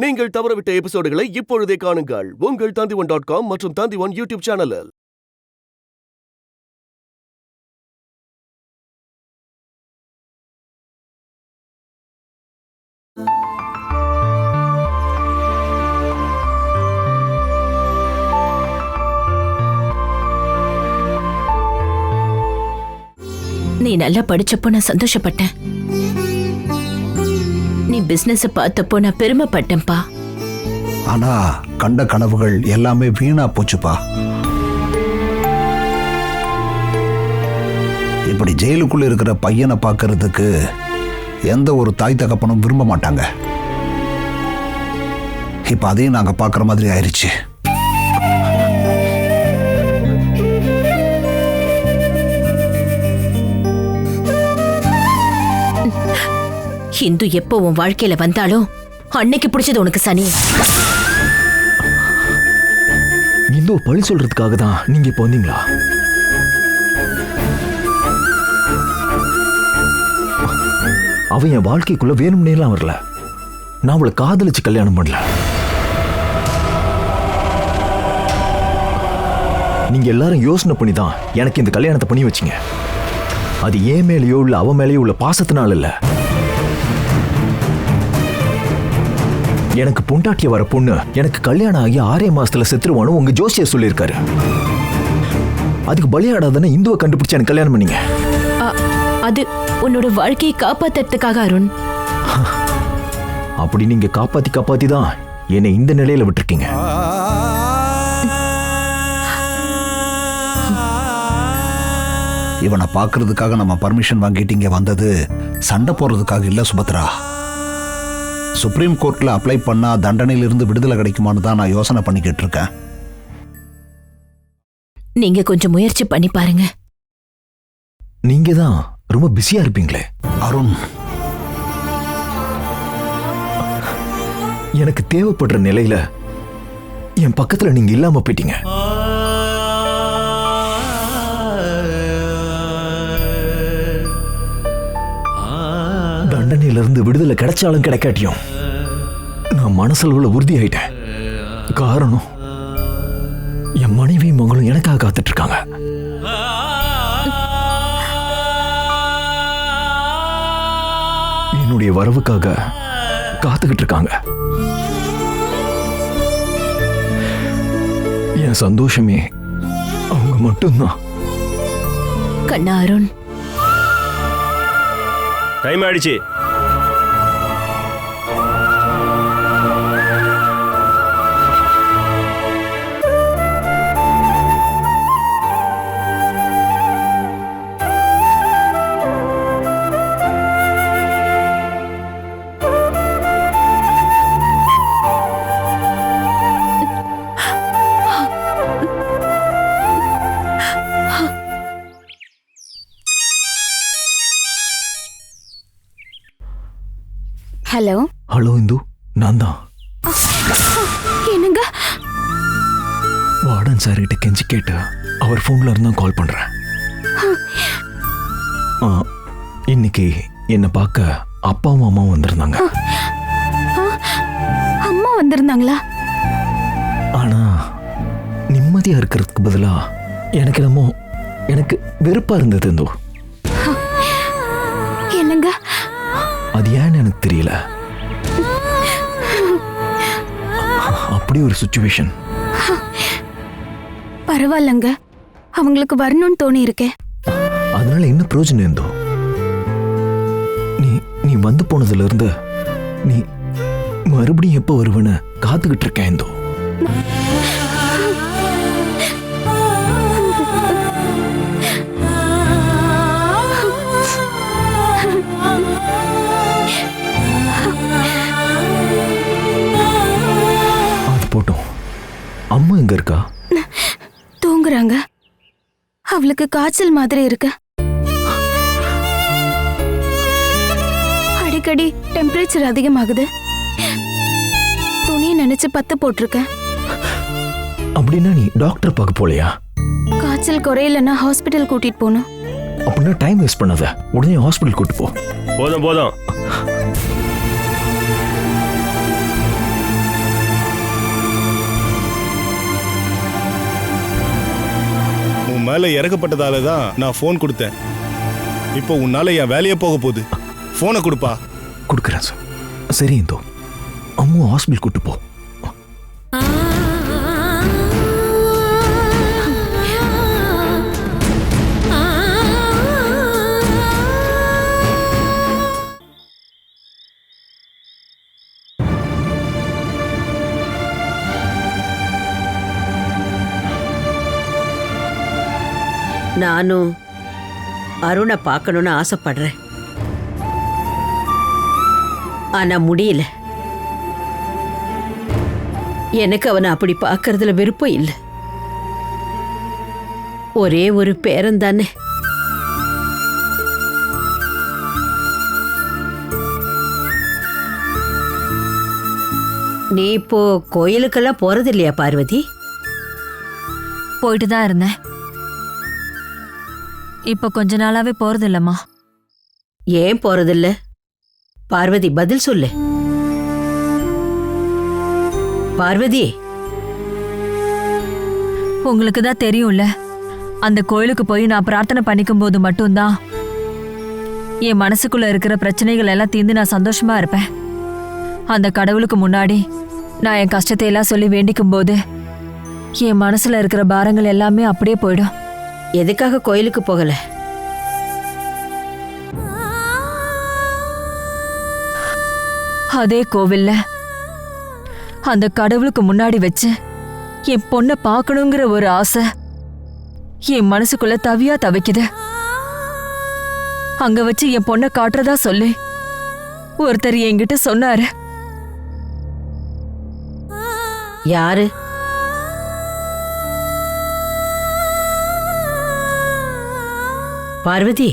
நீங்கள் தவறவிட்ட எபிசோடுகளை இப்பொழுதே காணுங்கள் உங்கள் Tandivan.com மற்றும் Tandivan யூடியூப் சேனலில். நீ நல்லா படிச்சப்போ நான் சந்தோஷப்பட்டேன். நீ பிசினஸ் பார்த்தப்போ நான் பெருமைப்பட்டேன்பா. ஆனா கண்ட கனவுகள் எல்லாமே வீணா போச்சுப்பா. இப்படி ஜெயிலுக்குள்ள இருக்கிற பையனை பார்க்கறதுக்கு எந்த ஒரு தாய் தகப்பனும் விரும்ப மாட்டாங்க. இப்ப அதையும் நாங்க பார்க்குற மாதிரி ஆயிடுச்சு. இந்து எப்போ உன் வாழ்க்கையில வந்தாலும் அன்னைக்கு பிடிச்சது உனக்கு சனி. இந்து பழி சொல்றதுக்காக தான் நீங்க இப்ப வந்தீங்களா? அவ என் வாழ்க்கைக்குள்ள வேணும்னேலாம் வரல. நான் அவளை காதலிச்சு கல்யாணம் பண்ணல. நீங்க எல்லாரும் யோசனை பண்ணி தான் எனக்கு இந்த கல்யாணத்தை பண்ணி வச்சீங்க. அது ஏன் மேலேயோ இல்ல அவ மேலேயோ உள்ள பாசத்தினால இல்ல. எனக்கு பொண்டாட்டிய வர பொண்ணு எனக்கு கல்யாணம் ஆகி 6 மாசத்துல செத்துருவானு உங்க ஜோசியர் சொல்லியிருக்காரு. அதுக்கு பலியாடாதானே இந்துவை கண்டுபிடிச்சு எனக்கு கல்யாணம் பண்ணீங்க. அது உன்னோட வாழ்க்கையை காப்பாத்துறதுக்காக அருண். அப்படி நீங்க காப்பாத்தி தான் என்னை இந்த நிலையில விட்டுருக்கீங்க. இவனை பார்க்கறதுக்காக நம்ம பர்மிஷன் வாங்கிட்டு இங்க வந்தது சண்டை போடுறதுக்காக இல்ல சுபத்ரா. சுப்ரீம் கோர்ட்ல அப்ளை பண்ணா தண்டனையிலிருந்து விடுதலை கிடைக்குமான்னு தான் நான் யோசனை பண்ணிக்கிட்டு இருக்கேன். நீங்க கொஞ்சம் முயற்சி பண்ணி பாருங்க. நீங்க தான் ரொம்ப பிஸியா இருப்பீங்களே அருண். எனக்கு தேவைப்படுற நிலையில என் பக்கத்துல நீங்க இல்லாம போயிட்டீங்க. தண்டனையில இருந்து விடுதலை கிடைச்சாலும் கிடைக்காட்டியும் நான் மனசளவுல உறுதி ஆயிட்டேன். காரணம் என் மனைவி மகளும் எனக்காக காத்துட்டு இருக்காங்க. என்னுடைய வரவுக்காக காத்துக்கிட்டு இருக்காங்க. என் சந்தோஷமே அவங்க மட்டும்தான். கண்ணா அருண், டைம் ஆயிடுச்சு. ஹலோ. ஹலோ இந்து, நான் தான். என்னங்க? வார்டன் சார் கிட்ட கெஞ்சி கேட்டு அவர் போன்ல இருந்தா கால் பண்றேன். இன்னைக்கு என்ன பார்க்க அப்பாவும் அம்மாவும் வந்திருந்தாங்க. அம்மா வந்திருந்தாங்களா? ஆனா நிம்மதியா இருக்கிறதுக்கு பதிலா எனக்கு வெறுப்பா இருந்தது இந்து. என்னங்க? அது ஏன்னு எனக்கு தெரியல. அப்படி ஒரு சிச்சுவேஷன். பரவாயில்லங்க, அவங்களுக்கு வரணும்னு தோணி இருக்கேன். அதனால என்ன பிரயோஜனம் இருந்தோ? நீ வந்து போனதுல இருந்து நீ மறுபடியும் எப்ப வருவன்னு காத்துக்கிட்டு இருக்கேன் இந்தோ. போட்டோம். அம்மா எங்க இருக்கா? தூங்குறாங்க. அவளுக்கு காய்ச்சல் மாதிரி இருக்கு. அடிக்கடி டெம்பரேச்சர் அதிகமாகுது. துணியை நினைச்சு பத்து போட்டிருக்கேன். அப்படின்னா நீ டாக்டர் பார்க்க போலையா? காய்ச்சல் குறையலன்னா ஹாஸ்பிட்டல் கூட்டிட்டு போகணும். அப்படின்னா டைம் வேஸ்ட் பண்ணாத, உடனே ஹாஸ்பிட்டல் கூட்டு போ. போதும் போதும். மேல இறக்கப்பட்டதால தான் நான் ஃபோன் கொடுத்தேன். இப்போ உன்னால என் வேலையே போக போகுது. ஃபோனை கொடுப்பா. கொடுக்குறேன் சார். சரி இந்தோ, அம்மு ஹாஸ்பிட்டல் கூட்டு போ. நானும் அருணை பார்க்கணும்னு ஆசைப்படுறேன். ஆனா முடியல. எனக்கு அவனை அப்படி பார்க்கறதுல விருப்பம் இல்லை. ஒரே ஒரு பேரன் தானே. நீ இப்போ கோயிலுக்கெல்லாம் போறது இல்லையா பார்வதி? போயிட்டு தான் இருந்தேன். இப்ப கொஞ்ச நாளாவே போறது இல்லம்மா. ஏன் போறதில்ல? பார்வதி பதில் சொல்லு. பார்வதி, உங்களுக்கு தான் தெரியும்ல, அந்த கோயிலுக்கு போய் நான் பிரார்த்தனை பண்ணிக்கும் போது மட்டும்தான் என் மனசுக்குள்ள இருக்கிற பிரச்சனைகள் எல்லாம் தீர்ந்து நான் சந்தோஷமா இருப்பேன். அந்த கடவுளுக்கு முன்னாடி நான் என் கஷ்டத்தை எல்லாம் சொல்லி வேண்டிக்கும் போது என் மனசுல இருக்கிற பாரங்கள் எல்லாமே அப்படியே போயிடும். எதுக்காக கோயிலுக்கு போகல? அதே கோவில்ல அந்த கடவுளுக்கு முன்னாடி வச்சு என் பொண்ணை பார்க்கணுங்கிற ஒரு ஆசை என் மனசுக்குள்ள தவியா தவிக்குது. அங்க வச்சு என் பொண்ணை காட்டுறதா சொல்லி ஒருத்தர் என்கிட்ட சொன்னாரு. யாரு? பார்வதி.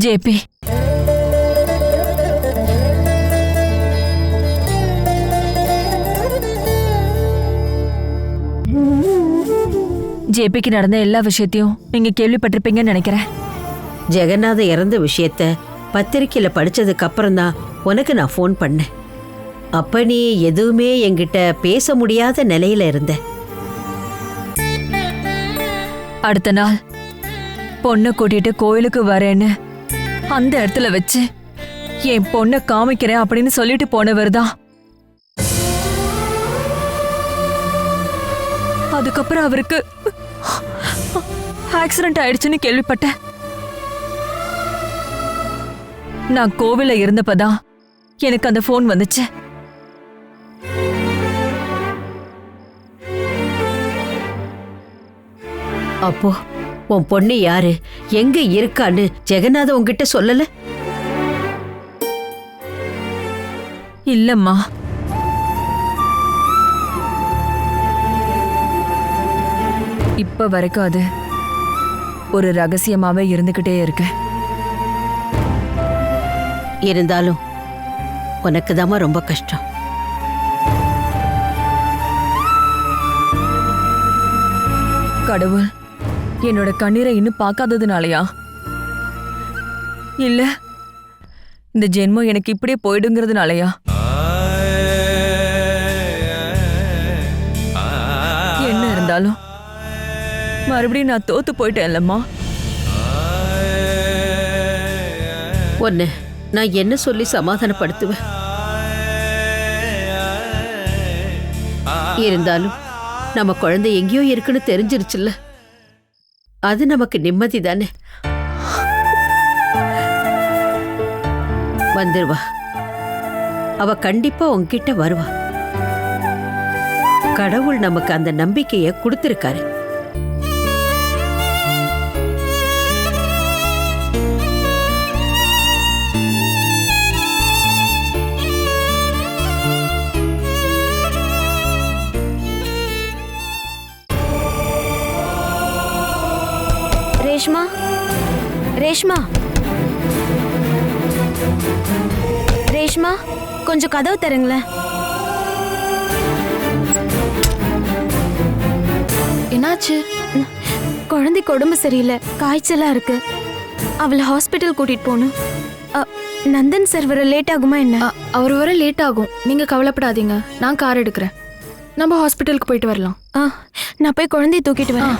ஜேபி. ஜேபிக்கு நடந்த எல்லா விஷயத்தையும் நீங்க கேள்விப்பட்டிருப்பீங்கன்னு நினைக்கிறேன். ஜெகநாத இறந்த விஷயத்த பத்திரிக்கையில படிச்சதுக்கு அப்புறம் தான் உனக்கு நான் ஃபோன் பண்ணேன். அப்ப நீ எதுவுமே என்கிட்ட பேச முடியாத நிலையில இருந்த. அடுத்த நாள் பொண்ணை கூட்டிட்டு கோயிலுக்கு வரேன்னு அந்த இடத்துல வச்சு என் பொண்ணை காமிக்கிறேன் அப்படின்னு சொல்லிட்டு போனவர் தான். அதுக்கப்புறம் அவருக்கு ஆக்சிடென்ட் ஆயிடுச்சுன்னு கேள்விப்பட்டேன். நான் கோவில்ல இருந்தப்பதான் எனக்கு அந்த போன் வந்துச்சு. அப்போ உன் பொண்ணு யாரு, எங்க இருக்கான்னு ஜெகநாத உன்கிட்ட சொல்லல? இல்லம்மா. இப்ப வரைக்கும் அது ஒரு ரகசியமாவே இருந்துகிட்டே இருக்கு. இருந்தாலும் உனக்கு தாமா ரொம்ப கஷ்டம். கடவுள் என்னோட கண்ணீரை இன்னும் பார்க்காததுனாலயா? இல்ல இந்த ஜென்மம் எனக்கு இப்படியே போயிடுங்கிறதுனாலயா? என்ன இருந்தாலும் மறுபடியும் நான் தோத்து போயிட்டேன்லம்மா. ஒன்னு நான் என்ன சொல்லி சமாதானப்படுத்துவேன்? இருந்தாலும் நம்ம குழந்தை எங்கேயோ இருக்குன்னு தெரிஞ்சிருச்சுல்ல, அது நமக்கு நிம்மதி தானே. வந்துருவா, அவ கண்டிப்பா உன்கிட்ட வருவா. கடவுள் நமக்கு அந்த நம்பிக்கைய கொடுத்திருக்காரு. ரேஷ்மா, ரேஷ்மா, ரேஷ்மா, கொஞ்சம் கதவு தருங்களேன். என்னாச்சு? குழந்தைக்கு உடம்பு சரியில்லை, காய்ச்சலா இருக்கு. அவளை ஹாஸ்பிட்டல் கூட்டிட்டு போகணும். நந்தன் சார் வர லேட் ஆகுமா என்ன? அவர் வர லேட் ஆகும், நீங்க கவலைப்படாதீங்க, நான் கார் எடுக்கிறேன். நம்ம ஹாஸ்பிட்டலுக்கு போயிட்டு வரலாம். நான் போய் குழந்தைய தூக்கிட்டு வரேன்.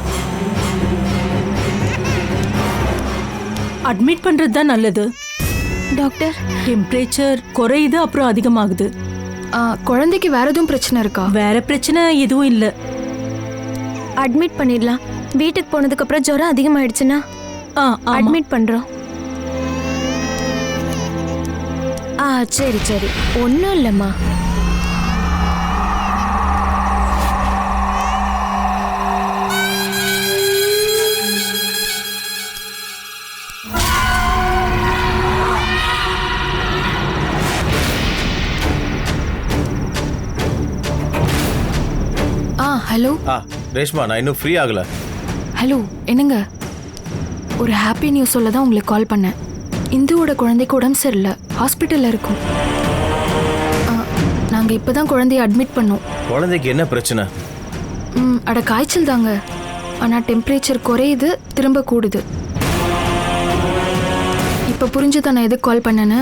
அட்மிட் பண்றது தான் நல்லது. டாக்டர், டெம்பரேச்சர் குறையுது, அப்புறம் அதிகமாகுது. குழந்தைக்கு வேற எதுவும் பிரச்சனை இருக்கா? வேற பிரச்சனை எதுவும் இல்ல. அட்மிட் பண்ணிடலாம். வீட்டுக்கு போனதுக்கு அப்புறம் ஜுரம் அதிகமாயிடுச்சுன்னா அட்மிட் பண்றோம். சரி சரி, ஒன்றும் இல்லைம்மா. ஹலோ. ரேஷ்மா, நான் இன்னும் ஃப்ரீ ஆகல. ஹலோ, என்னங்க? ஒரு ஹாப்பி நியூஸ் சொல்ல தான் உங்களுக்கு கால் பண்ணேன். இந்துவோட குழந்தைக்கு உடம்பு சரியில்லை, ஹாஸ்பிட்டல்ல இருக்கும். நாங்க இப்பதான் குழந்தைய அட்மிட் பண்ணோம். குழந்தைக்கு என்ன பிரச்சனை? அட காய்ச்சல் தாங்க. ஆனா டெம்பரேச்சர் குறையுது, திரும்ப கூடுது. இப்ப புரிஞ்சுதான் நான் எதுக்கு கால் பண்ணேன்னு.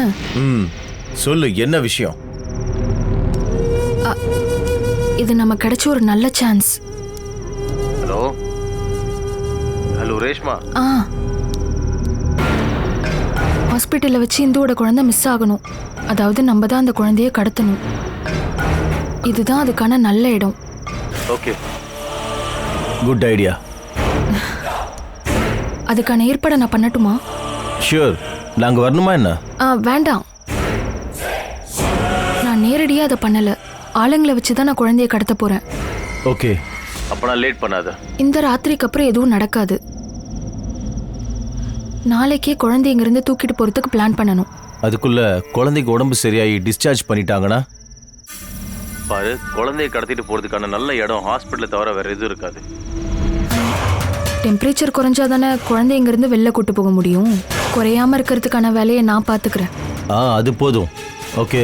சொல்லு, என்ன விஷயம்? இது நம்ம கிடைச்ச ஒரு நல்ல சான்ஸ். Hello hello Reshma. ஹாஸ்பிட்டல்ல வச்சு இந்துவோட குழந்தை மிஸ் ஆகணும். அதாவது நம்ம தான் அந்த குழந்தைய கடத்தணும். இதுதான் அதுக்கான நல்ல இடம். Okay, good idea. அதுக்கான ஏற்பாடை நான் பண்ணட்டுமா? ஷூர். நாங்க வரணுமா என்ன? வேண்டாம், நான் நேரடியாக அதை பண்ணல. ஆளுங்களை வச்சு தான் நான் குழந்தைய கடத்த போறேன். ஓகே, அப்ப நான் லேட் பண்ணாத. இந்த ராத்திரிக்கு அப்புறம் எதுவும் நடக்காது. நாளைக்கே குழந்தை இங்கிருந்து தூக்கிட்டு போறதுக்கு பிளான் பண்ணணும். அதுக்குள்ள குழந்தைக்கு உடம்பு சரியாகி டிஸ்சார்ஜ் பண்ணிட்டாங்கன்னா பாரு, குழந்தைய கடத்திட்டு போறதுக்கான நல்ல இடம் ஹாஸ்பிட்டலை தவிர வேற எதுவும் இருக்காது. டெம்பரேச்சர் குறைஞ்சாதானே குழந்தை இங்கிருந்து வெளில கூட்டு போக முடியும். குறையாம இருக்கிறதுக்கான வேலையை நான் பாத்துக்கிறேன். அது போதும். ஓகே.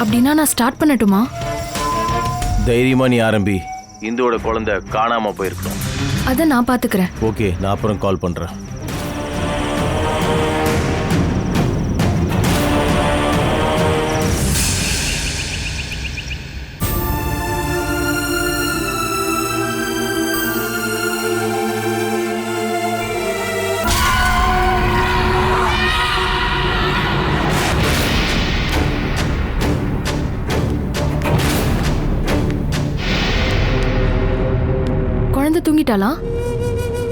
அப்படின்னா நான் ஸ்டார்ட் பண்ணட்டுமா? தைரியமா நீ ஆரம்பி. இந்துவோட குழந்தை காணாம போயிருக்கணும். அதை நான் பாத்துக்கிறேன். ஓகே, நான் அப்புறம் கால் பண்றேன். குழந்தை தூங்கிட்டாளா?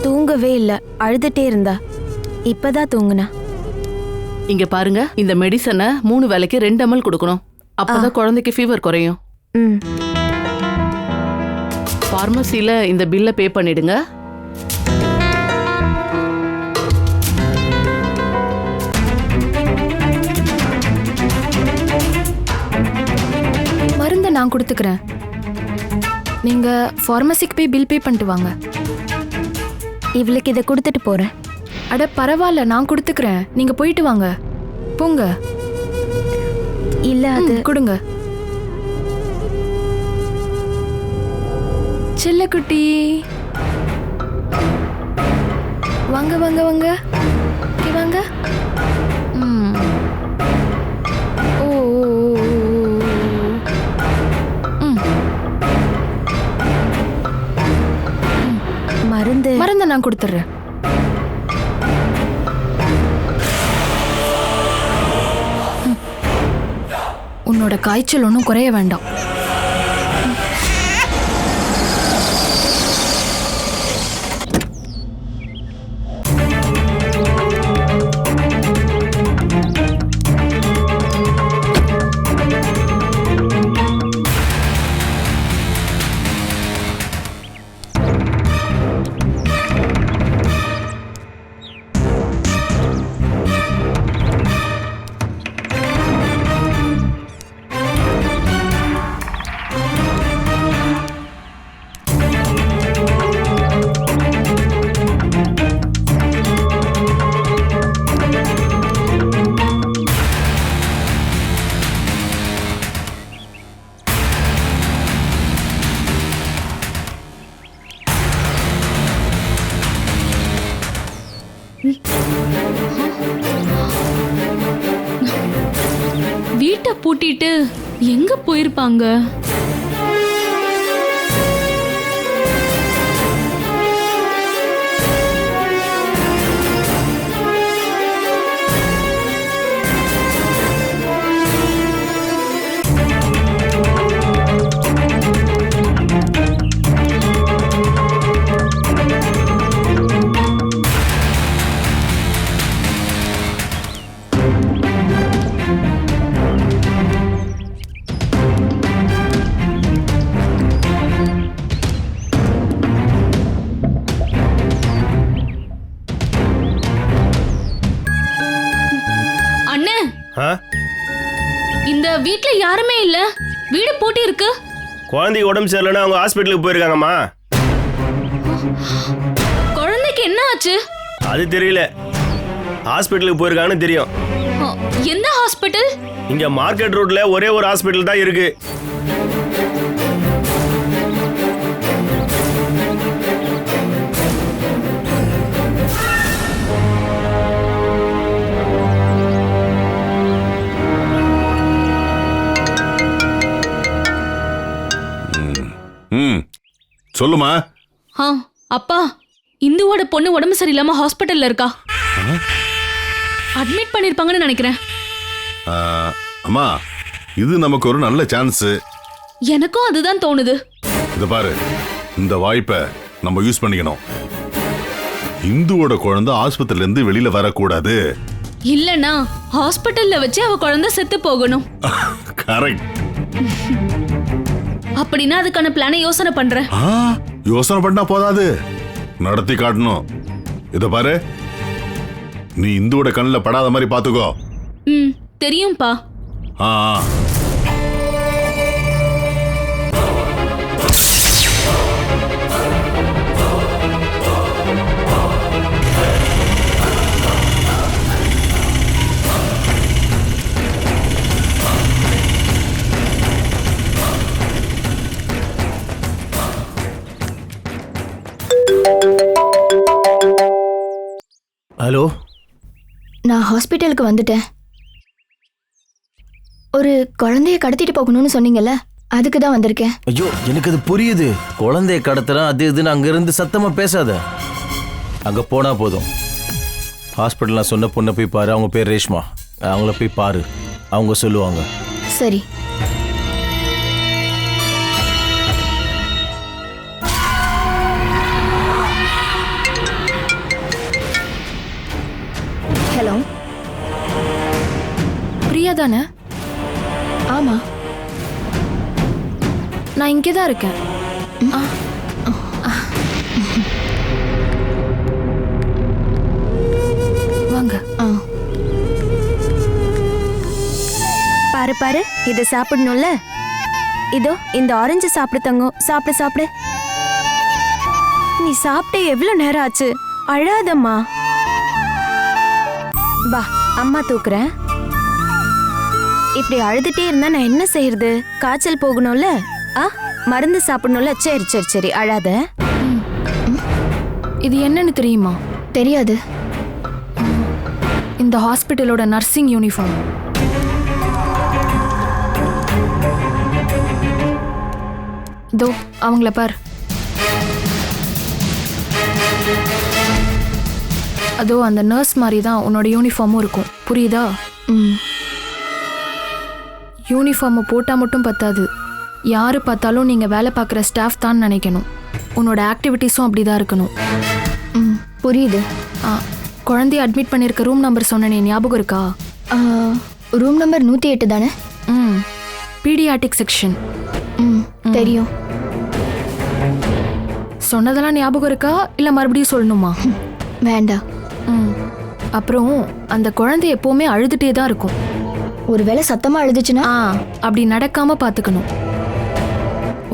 தூங்கவே இல்ல, அழுதுட்டே இருந்தா. இப்பதான் தூங்குனா. இங்க பாருங்க, இந்த மெடிசனை 3 வேளைக்கு 2 ml கொடுக்கணும். அப்பதான் குழந்தைக்கு ஃபீவர் குறையும். பார்மசில இந்த பில்லை பே பண்ணிடுங்க. மருந்தை நான் கொடுத்துக்கிறேன். நீங்க ஃபார்மசிக்கு போய் பில் பே பண்ணிட்டு வாங்க. இவளுக்கு இதை கொடுத்துட்டு போறேன். அட பரவாயில்ல, நான் கொடுத்துக்கிறேன். நீங்க போயிட்டு வாங்க, போங்க. இல்ல அது கொடுங்க. செல்லக்குட்டி, வாங்க வாங்க வாங்க, வாங்க. மருந்தை நான் கொடுத்துட்றேன். உன்னோட காய்ச்சல் ஒன்றும் குறைய வேண்டாம். வீட்டை பூட்டிட்டு எங்க போயிருப்பாங்க? அண்ணே, இந்த வீட்ல யாருமே இல்ல, வீடு பூட்டி இருக்கு. குழந்தைக்கு உடம்பு சரியில்லைன்னா அவங்க ஹாஸ்பிட்டலுக்கு போயிருக்காங்கம்மா. குழந்தைக்கு என்ன ஆச்சு? அது தெரியல, ஹாஸ்பிட்டலுக்கு போயிருக்காங்கன்னு தெரியும். எந்த ஹாஸ்பிட்டல்? இங்க மார்க்கெட் ரோட்ல ஒரே ஒரு ஹாஸ்பிட்டல் தான் இருக்கு. சொல்லுமா. அப்பா, இந்துவோட பொண்ணு உடம்பு சரியில்லாம ஹாஸ்பிட்டல்ல இருக்கா. அட்மிட் பண்ணிருப்பாங்கன்னு நினைக்கிறேன். அம்மா, இது நமக்கு ஒரு நல்ல சான்ஸ். எனக்கும் அதுதான் தோணுது. இத பாரு, இந்த வாய்ப்பை நம்ம யூஸ் பண்ணிக்கணும். இந்துவோட குழந்தை ஆஸ்பத்திரியில இருந்து வெளியில வரக்கூடாது. இல்லனா ஹாஸ்பிட்டல்ல வச்சு அவ குழந்தை செத்து போகணும். கரெக்ட். அப்படின்னா அதுக்கான பிளானை யோசனை பண்றேன். யோசனை பண்ணா போதாது, நடத்தி காட்டணும். இத பாரு, நீ இந்துவோட கண்ணுல படாத மாதிரி பாத்துக்கோ. தெரியும்பா. ஹலோ, நான் ஹாஸ்பிட்டலுக்கு வந்துட்டேன். ஒரு குழந்தைய கடத்திட்டு போகணும்னு சொன்னீங்கல்ல, அதுக்கு தான் வந்திருக்கேன். ஐயோ, எனக்கு அது புரியுது. குழந்தைய கடத்துறா அது இதுன்னு அங்க இருந்து சத்தமா பேசாத. அங்க போனா போதும். ஹாஸ்பிட்டல் நான் சொன்ன பொண்ணை போய் பாரு. அவங்க பேர் ரேஷ்மா. அவங்கள போய் பாரு, அவங்க சொல்லுவாங்க. சரி. ஹலோ, பிரியா தானே? ஆமா, நான் இங்கே தான் இருக்கேன். வாங்க. பாரு பாரு, இது சாப்பிடணும்ல. இதோ இந்த ஆரஞ்சு சாப்பிடு தங்கம். சாப்பிடு சாப்பிடு. நீ சாப்பிட்டு எவ்வளவு நேரம் ஆச்சு? அழாதம்மா. வா, அம்மா தூக்குறேன். இப்படி அழுதுட்டே இருந்தா நான் என்ன செய்யறது? காய்ச்சல் போகணும்ல. மருந்து சாப்பிடணும்ல. சரி சரி சரி, அழாத. இது என்னன்னு தெரியுமா? தெரியாது. இந்த ஹாஸ்பிட்டலோட நர்சிங் யூனிஃபார்ம். இதோ அவங்கள பார். அதோ அந்த நர்ஸ் மாதிரி தான் உன்னோட யூனிஃபார்மும் இருக்கும். புரியுதா? யூனிஃபார்மை போட்டால் மட்டும் பத்தாது. யாரு பார்த்தாலும் நீங்கள் வேலை பார்க்குற ஸ்டாஃப் தான் நினைக்கணும். உன்னோட ஆக்டிவிட்டீஸும் அப்படி தான் இருக்கணும். புரியுது. குழந்தைய அட்மிட் பண்ணியிருக்க ரூம் நம்பர் சொன்னேனே, ஞாபகம் இருக்கா? ரூம் நம்பர் 108 தானே? Paediatric section. தெரியும். சொன்னதெல்லாம் ஞாபகம் இருக்கா இல்லை மறுபடியும் சொல்லணுமா? வேண்டாம். அப்புறம் அந்த குழந்தை எப்பவுமே அழுதுட்டே தான் இருக்கும். ஒருவேளை சத்தமா அழுதுச்சுன்னா அப்படி நடக்காம பாத்துக்கணும்.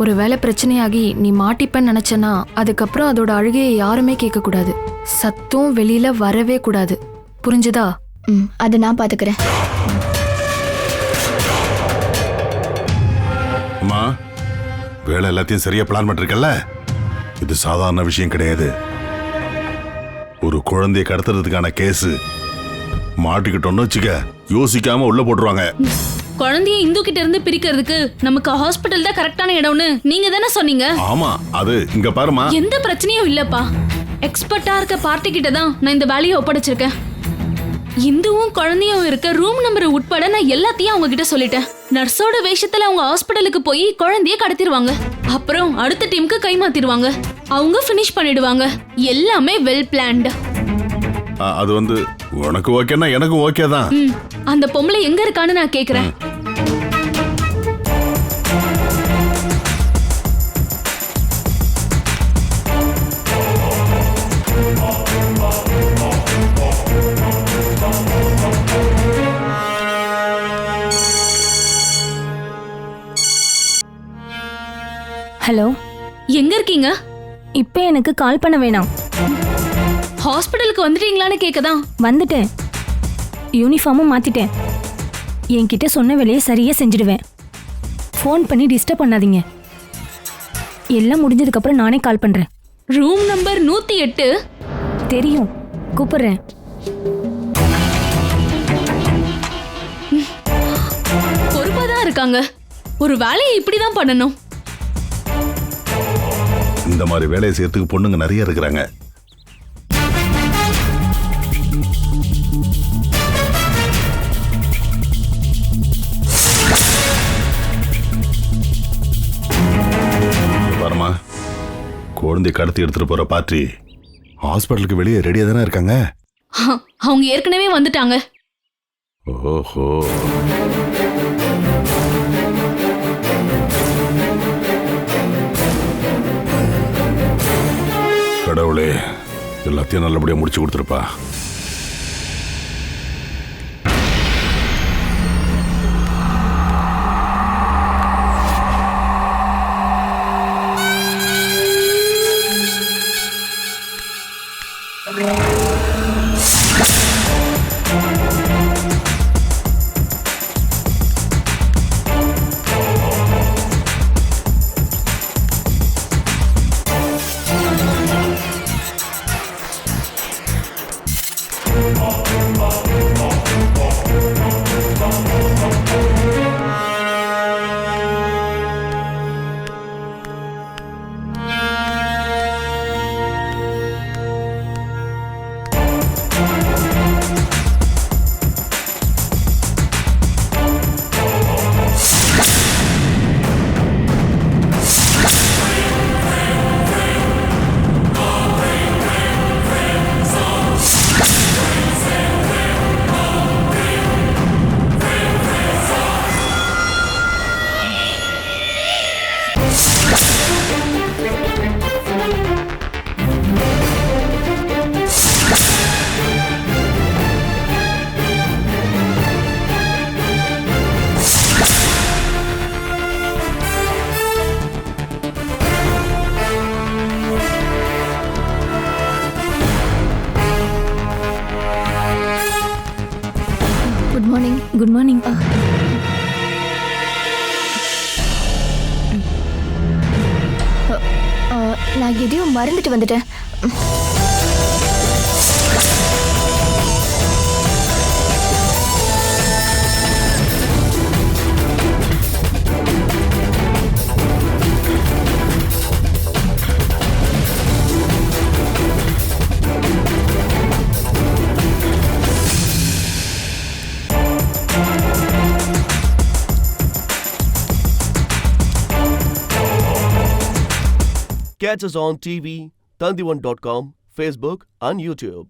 ஒருவேளை பிரச்சனையாகி நீ மாட்டிப்பன்னு நினைச்சனா அதுக்கப்புறம் அதோட அழுகையை யாருமே கேட்க கூடாது. சத்தம் வெளியில வரவே கூடாது. புரிஞ்சுதா? அதை நான் பாத்துக்கிறேன். அம்மா, வேலை எல்லாத்தையும் சரியா பிளான் பண்ணிருக்கல. இது சாதாரண விஷயம் கிடையாது. ஒரு குழந்தைய கடத்துறதுக்கான கேஸ் மாட்டிக்கிட்டோம்னு வச்சுக்க, யோசிக்காம உள்ள போட்டுருவாங்க. குழந்தைய இந்து கிட்ட இருந்து பிரிக்கிறதுக்கு நமக்கு ஹாஸ்பிடல் தான் கரெக்டான இடம்னு நீங்க தானே சொன்னீங்க. ஆமா, அது இங்க பாருமா. எந்த பிரச்சனையும் இல்லப்பா. எக்ஸ்பர்ட்டா இருக்க பார்ட்டி கிட்ட தான் நான் இந்த வேலையை ஒப்படைச்சிருக்கேன். இந்துவும் குழந்தையும் இருக்க ரூம் நம்பர் உட்பட நான் எல்லாத்தையும் அவங்க கிட்ட சொல்லிட்டேன். நர்ஸோட வேஷத்துல அவங்க ஹாஸ்பிடலுக்கு போய் குழந்தைய கடத்திடுவாங்க. அப்புறம் அடுத்த டீமுக்கு கை மாத்திடுவாங்க. அவங்க ஃபினிஷ் பண்ணிடுவாங்க. எல்லாமே வெல் பிளான்டு. அது வந்து உனக்கு ஓகேன்னா எனக்கும் ஓகே தான். அந்த பொம்பளை எங்க இருக்கான்னு நான் கேக்குறேன். ஹலோ, எங்க இருக்கீங்க? இப்போ எனக்கு கால் பண்ண வேணாம். ஹாஸ்பிடலுக்கு வந்துட்டீங்களான்னு கேட்கதான். வந்துட்டேன். யூனிஃபார்மும் மாத்திட்டேன். என்கிட்ட சொன்ன வேலையை சரியா செஞ்சிடுவேன். ஃபோன் பண்ணி டிஸ்டர்ப் பண்ணாதீங்க. எல்லாம் முடிஞ்சதுக்கப்புறம் நானே கால் பண்றேன். Room number 108. தெரியும், கூப்பிடுறேன். பொறுப்பாதான் இருக்காங்க. ஒரு வேலையை இப்படிதான் பண்ணணும். இந்த மாதிரி வேலையை செய்யறதுக்கு பொண்ணுங்க நிறைய இருக்கிறாங்க. பாருமா, குழந்தை கடத்தி எடுத்துட்டு போற பார்ட்டி ஹாஸ்பிட்டலுக்கு வெளியே ரெடியா தானே இருக்காங்க. அவங்க ஏற்கனவே வந்துட்டாங்க. ஓஹோ, கடவுளே, எல்லாத்தையும் நல்லபடியா முடிச்சு கொடுத்துருப்பா. Good morning. நான் எதையோ மறந்துட்டு வந்துட்டேன். Catch us on TV, Tandivan.com, Facebook and YouTube.